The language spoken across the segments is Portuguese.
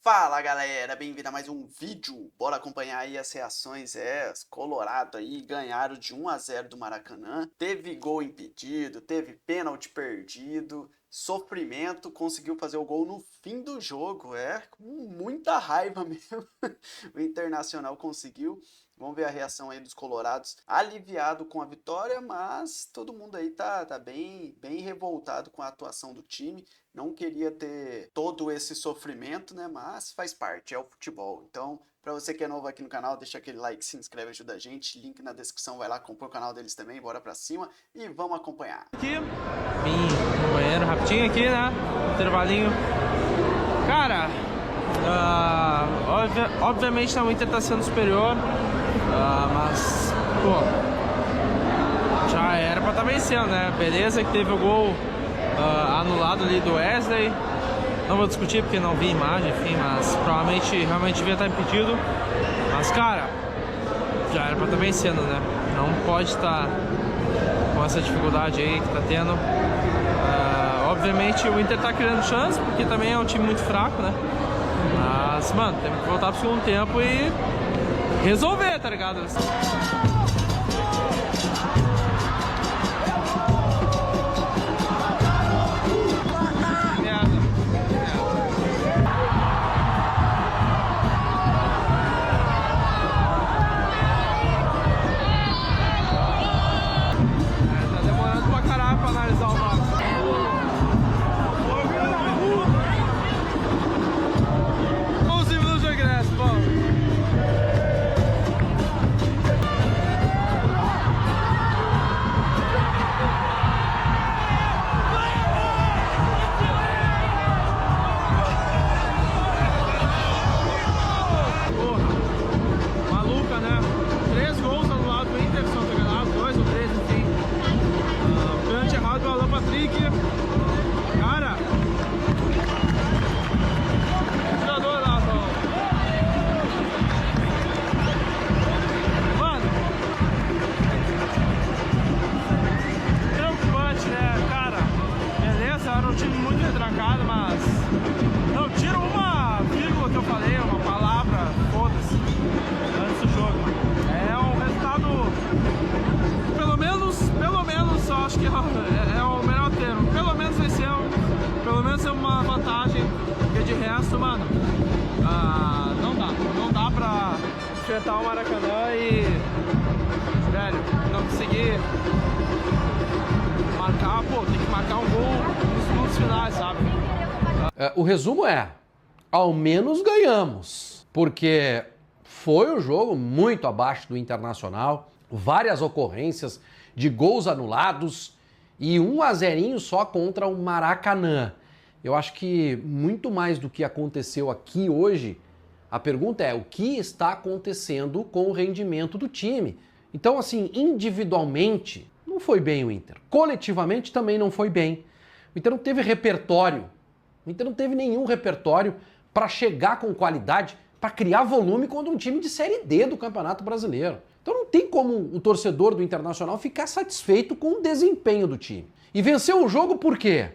Fala galera, bem-vindo a mais um vídeo. Bora acompanhar aí as reações. Colorado aí ganharam de 1-0 do Maracanã. Teve gol impedido, teve pênalti perdido, sofrimento, conseguiu fazer o gol no fim do jogo. Com muita raiva mesmo. O Internacional conseguiu. Vamos ver a reação aí dos colorados, aliviado com a vitória, mas todo mundo aí tá bem revoltado com a atuação do time. Não queria ter todo esse sofrimento, né? Mas faz parte, é o futebol. Então, para você que é novo aqui no canal, deixa aquele like, se inscreve, ajuda a gente. Link na descrição, vai lá, compra o canal deles também, bora pra cima e vamos acompanhar. Aqui, vim no banheiro rapidinho aqui, né? Intervalinho. Cara, obviamente o Inter tá sendo superior, mas, pô, já era pra estar vencendo, né? Beleza que teve o gol anulado ali do Wesley. Não vou discutir porque não vi imagem, enfim, mas provavelmente realmente devia estar impedido. Mas, cara, já era pra estar vencendo, né? Não pode estar com essa dificuldade aí que tá tendo. Obviamente o Inter tá criando chance, porque também é um time muito fraco, né? Mas, mano, temos que voltar pro segundo tempo e resolver, tá ligado? Cara, jogador lá, mano, preocupante, né, cara? Beleza, era um time muito retrancado, mas não tira uma vírgula que eu falei, uma palavra, foda-se, antes do jogo. É um resultado, pelo menos, eu acho que é o melhor termo. Pelo menos venceu, pelo menos é uma vantagem, porque de resto, mano, não dá pra enfrentar o Maracanã e, velho, não conseguir marcar, pô, tem que marcar um gol nos minutos finais, sabe? O resumo é, ao menos ganhamos, porque foi um jogo muito abaixo do Internacional, várias ocorrências de gols anulados e 1-0 só contra o Maracanã. Eu acho que muito mais do que aconteceu aqui hoje, a pergunta é o que está acontecendo com o rendimento do time. Então, assim, individualmente, não foi bem o Inter. Coletivamente também não foi bem. O Inter não teve repertório. O Inter não teve nenhum repertório para chegar com qualidade, para criar volume contra um time de Série D do Campeonato Brasileiro. Então não tem como o torcedor do Internacional ficar satisfeito com o desempenho do time. E venceu o jogo por quê?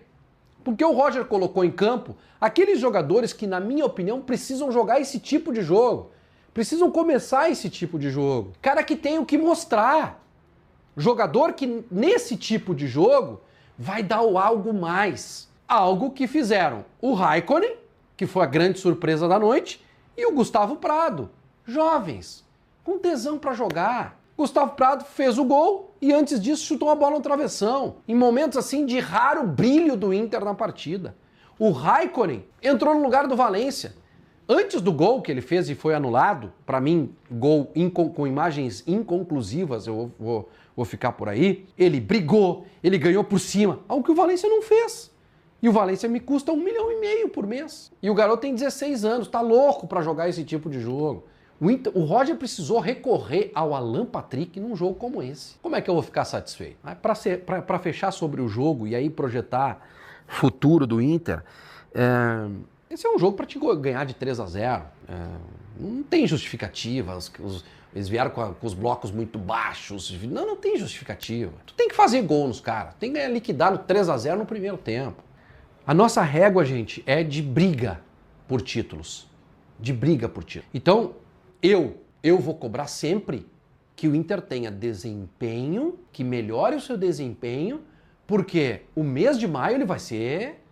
Porque o Roger colocou em campo aqueles jogadores que, na minha opinião, precisam jogar esse tipo de jogo. Precisam começar esse tipo de jogo. Cara que tem o que mostrar. Jogador que, nesse tipo de jogo, vai dar o algo mais. Algo que fizeram o Raikkonen, que foi a grande surpresa da noite, e o Gustavo Prado. Jovens, com tesão para jogar. Gustavo Prado fez o gol e antes disso chutou a bola no travessão, em momentos assim de raro brilho do Inter na partida. O Raikkonen entrou no lugar do Valência. Antes do gol que ele fez e foi anulado, para mim, gol com imagens inconclusivas, eu vou ficar por aí, ele brigou, ele ganhou por cima, algo que o Valência não fez. E o Valência me custa 1,5 milhão por mês. E o garoto tem 16 anos, tá louco para jogar esse tipo de jogo. O Roger precisou recorrer ao Alan Patrick num jogo como esse. Como é que eu vou ficar satisfeito? Para fechar sobre o jogo e aí projetar futuro do Inter, esse é um jogo para te ganhar de 3-0. Não tem justificativa. Eles vieram com os blocos muito baixos. Não tem justificativa. Tu tem que fazer gol nos caras. Tem que liquidar no 3-0 no primeiro tempo. A nossa régua, gente, é de briga por títulos. de briga por título. Então, eu vou cobrar sempre que o Inter tenha desempenho, que melhore o seu desempenho, porque o mês de maio ele vai ser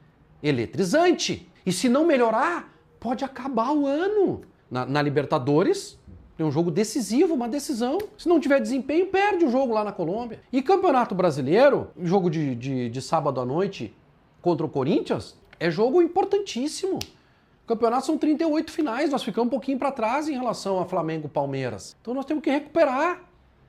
eletrizante. E se não melhorar, pode acabar o ano. Na Libertadores, tem um jogo decisivo, uma decisão. Se não tiver desempenho, perde o jogo lá na Colômbia. E Campeonato Brasileiro, jogo de sábado à noite contra o Corinthians, é jogo importantíssimo. Campeonato são 38 finais, nós ficamos um pouquinho para trás em relação a Flamengo e Palmeiras. Então nós temos que recuperar.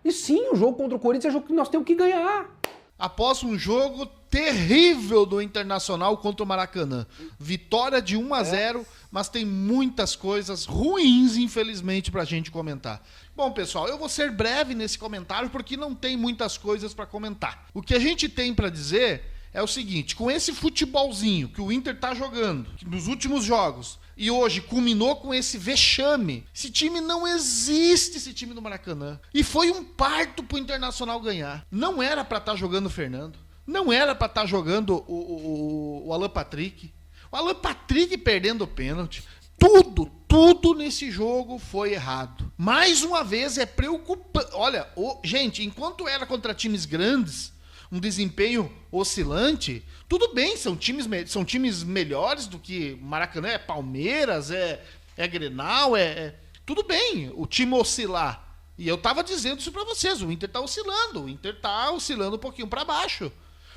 E sim, o jogo contra o Corinthians é jogo que nós temos que ganhar. Após um jogo terrível do Internacional contra o Maracanã. Vitória de 1-0, mas tem muitas coisas ruins, infelizmente, pra gente comentar. Bom, pessoal, eu vou ser breve nesse comentário porque não tem muitas coisas pra comentar. O que a gente tem pra dizer é o seguinte, com esse futebolzinho que o Inter tá jogando nos últimos jogos e hoje culminou com esse vexame, esse time não existe, esse time do Maracanã. E foi um parto pro Internacional ganhar. Não era pra estar jogando o Fernando, não era pra estar jogando o Alan Patrick. O Alan Patrick perdendo o pênalti. Tudo nesse jogo foi errado. Mais uma vez é preocupante. Olha, gente, enquanto era contra times grandes, um desempenho oscilante, tudo bem, são times melhores do que Maracanã, é Palmeiras, é Grenal, tudo bem o time oscilar. E eu tava dizendo isso pra vocês, o Inter tá oscilando um pouquinho pra baixo.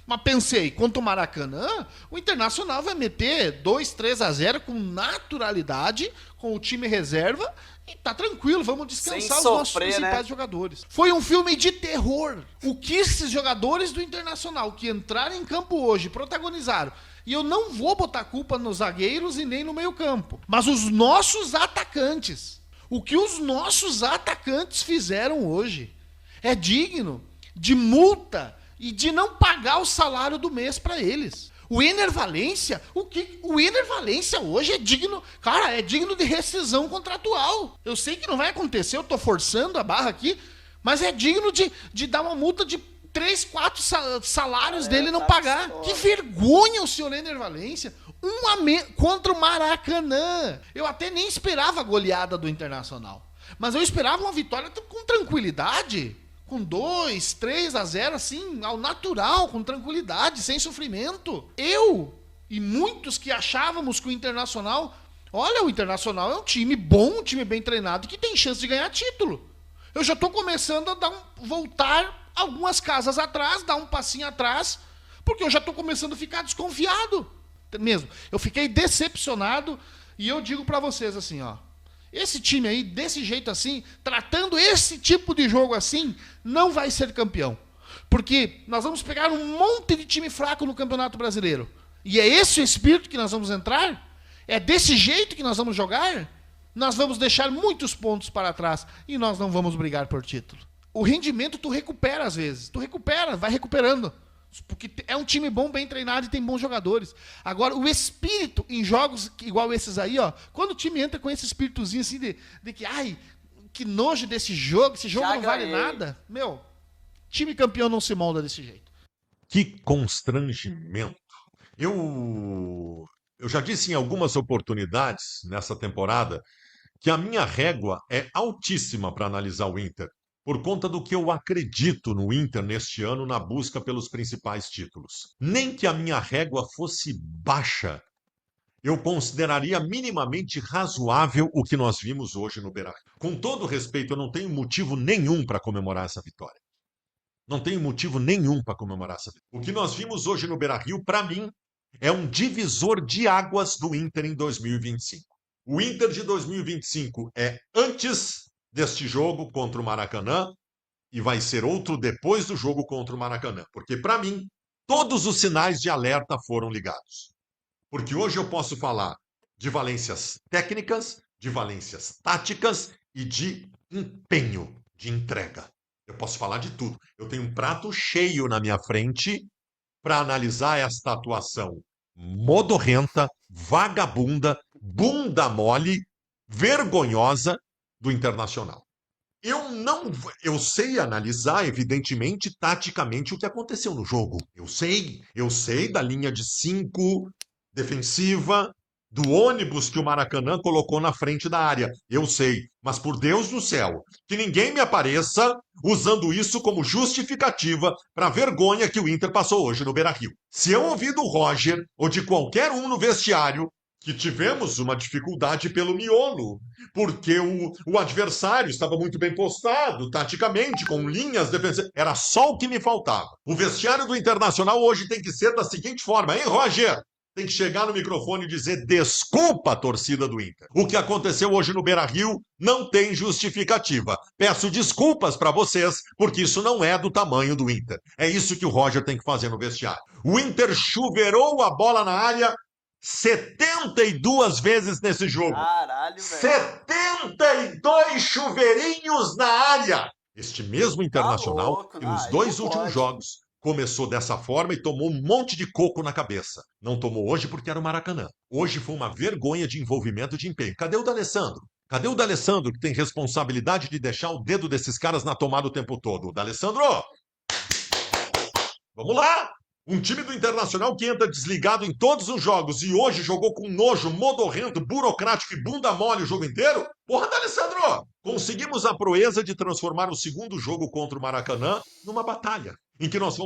Mas pensei, contra o Maracanã, o Internacional vai meter 2-3-0 com naturalidade, com o time reserva, e tá tranquilo, vamos descansar os nossos principais jogadores. Foi um filme de terror. O que esses jogadores do Internacional que entraram em campo hoje protagonizaram, e eu não vou botar culpa nos zagueiros e nem no meio-campo, mas os nossos atacantes. O que os nossos atacantes fizeram hoje é digno de multa e de não pagar o salário do mês para eles. O Ener Valencia, o Ener Valencia hoje é digno, cara, é digno de rescisão contratual. Eu sei que não vai acontecer, eu tô forçando a barra aqui, mas é digno de dar uma multa de 3, 4 salários dele não pagar. Que vergonha o senhor Ener Valencia. Contra o Maracanã. Eu até nem esperava a goleada do Internacional, mas eu esperava uma vitória com tranquilidade. Com 2-3-0, assim, ao natural, com tranquilidade, sem sofrimento. Eu e muitos que achávamos que o Internacional... Olha, o Internacional é um time bom, um time bem treinado, que tem chance de ganhar título. Eu já estou começando a voltar algumas casas atrás, dar um passinho atrás, porque eu já estou começando a ficar desconfiado. Mesmo. Eu fiquei decepcionado e eu digo para vocês assim, ó. Esse time aí, desse jeito assim, tratando esse tipo de jogo assim, não vai ser campeão. Porque nós vamos pegar um monte de time fraco no Campeonato Brasileiro. E é esse o espírito que nós vamos entrar? É desse jeito que nós vamos jogar? Nós vamos deixar muitos pontos para trás e nós não vamos brigar por título. O rendimento tu recupera às vezes. Tu recupera, vai recuperando. Porque é um time bom, bem treinado e tem bons jogadores. Agora, o espírito em jogos igual esses aí, ó, quando o time entra com esse espíritozinho assim de que, ai, que nojo desse jogo, esse jogo já não vale nada, meu, time campeão não se molda desse jeito. Que constrangimento. Eu já disse em algumas oportunidades nessa temporada que a minha régua é altíssima para analisar o Inter, por conta do que eu acredito no Inter neste ano na busca pelos principais títulos. Nem que a minha régua fosse baixa, eu consideraria minimamente razoável o que nós vimos hoje no Beira-Rio. Com todo respeito, eu não tenho motivo nenhum para comemorar essa vitória. Não tenho motivo nenhum para comemorar essa vitória. O que nós vimos hoje no Beira-Rio, para mim, é um divisor de águas do Inter em 2025. O Inter de 2025 é antes deste jogo contra o Maracanã e vai ser outro depois do jogo contra o Maracanã. Porque, para mim, todos os sinais de alerta foram ligados. Porque hoje eu posso falar de valências técnicas, de valências táticas e de empenho, de entrega. Eu posso falar de tudo. Eu tenho um prato cheio na minha frente para analisar esta atuação modorrenta, vagabunda, bunda mole, vergonhosa do Internacional. Eu sei analisar, evidentemente, taticamente o que aconteceu no jogo. Eu sei da linha de 5 defensiva, do ônibus que o Maracanã colocou na frente da área. Eu sei, mas por Deus do céu, que ninguém me apareça usando isso como justificativa para a vergonha que o Inter passou hoje no Beira-Rio. Se eu ouvir do Roger ou de qualquer um no vestiário que tivemos uma dificuldade pelo miolo, porque o adversário estava muito bem postado, taticamente, com linhas defensivas. Era só o que me faltava. O vestiário do Internacional hoje tem que ser da seguinte forma, hein, Roger? Tem que chegar no microfone e dizer desculpa à torcida do Inter. O que aconteceu hoje no Beira-Rio não tem justificativa. Peço desculpas para vocês, porque isso não é do tamanho do Inter. É isso que o Roger tem que fazer no vestiário. O Inter chuveirou a bola na área 72 vezes nesse jogo. Caralho, velho. 72 chuveirinhos na área. Este mesmo Internacional, louco, nos aí 2 não últimos pode. jogos, começou dessa forma e tomou um monte de coco na cabeça. Não tomou hoje porque era o Maracanã. Hoje foi uma vergonha de envolvimento de empenho. Cadê o D'Alessandro? Cadê o D'Alessandro que tem responsabilidade de deixar o dedo desses caras na tomada o tempo todo? O D'Alessandro, vamos lá! Um time do Internacional que entra desligado em todos os jogos e hoje jogou com nojo, modorrento, burocrático e bunda mole o jogo inteiro? Porra, D'Alessandro! Conseguimos a proeza de transformar o segundo jogo contra o Maracanã numa batalha, em que nós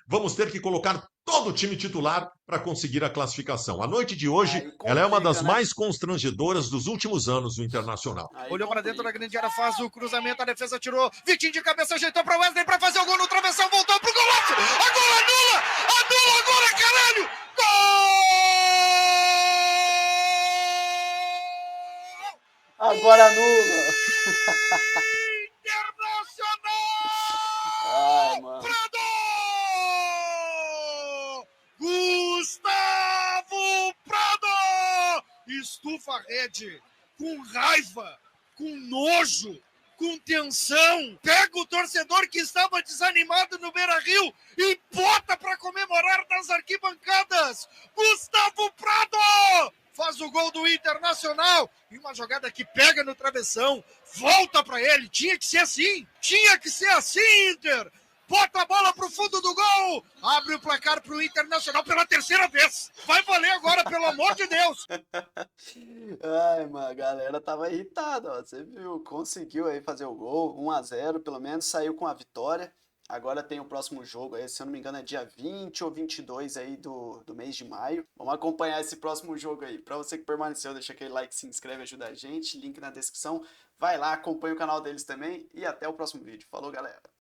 vamos ter que colocar todo o time titular para conseguir a classificação. A noite de hoje, Aí ela é uma das complica, né? mais constrangedoras dos últimos anos do Internacional. Aí Olhou pra complica. dentro da grande área, faz o cruzamento, a defesa tirou. Vitinho de cabeça, ajeitou pra Wesley pra fazer o gol no travessão, voltou pro golaço. Agora anula! Anula agora, caralho! Gol! Agora anula. Internacional! Ai, mano. Prado! Gustavo Prado! Estufa a rede com raiva, com nojo, com tensão. Pega o torcedor que estava desanimado no Beira-Rio e bota para comemorar nas arquibancadas. Gustavo Prado faz o gol do Internacional e uma jogada que pega no travessão, volta para ele. Tinha que ser assim, Inter. Bota a bola pro fundo do gol, abre o placar pro Internacional pela terceira vez. Vai valer agora, pelo amor de Deus. Ai, mano, a galera tava irritada, ó. Você viu, conseguiu aí fazer o gol, 1-0, pelo menos saiu com a vitória. Agora tem o próximo jogo aí, se eu não me engano é dia 20 ou 22 aí do mês de maio. Vamos acompanhar esse próximo jogo aí. Pra você que permaneceu, deixa aquele like, se inscreve, ajuda a gente. Link na descrição. Vai lá, acompanha o canal deles também e até o próximo vídeo. Falou, galera!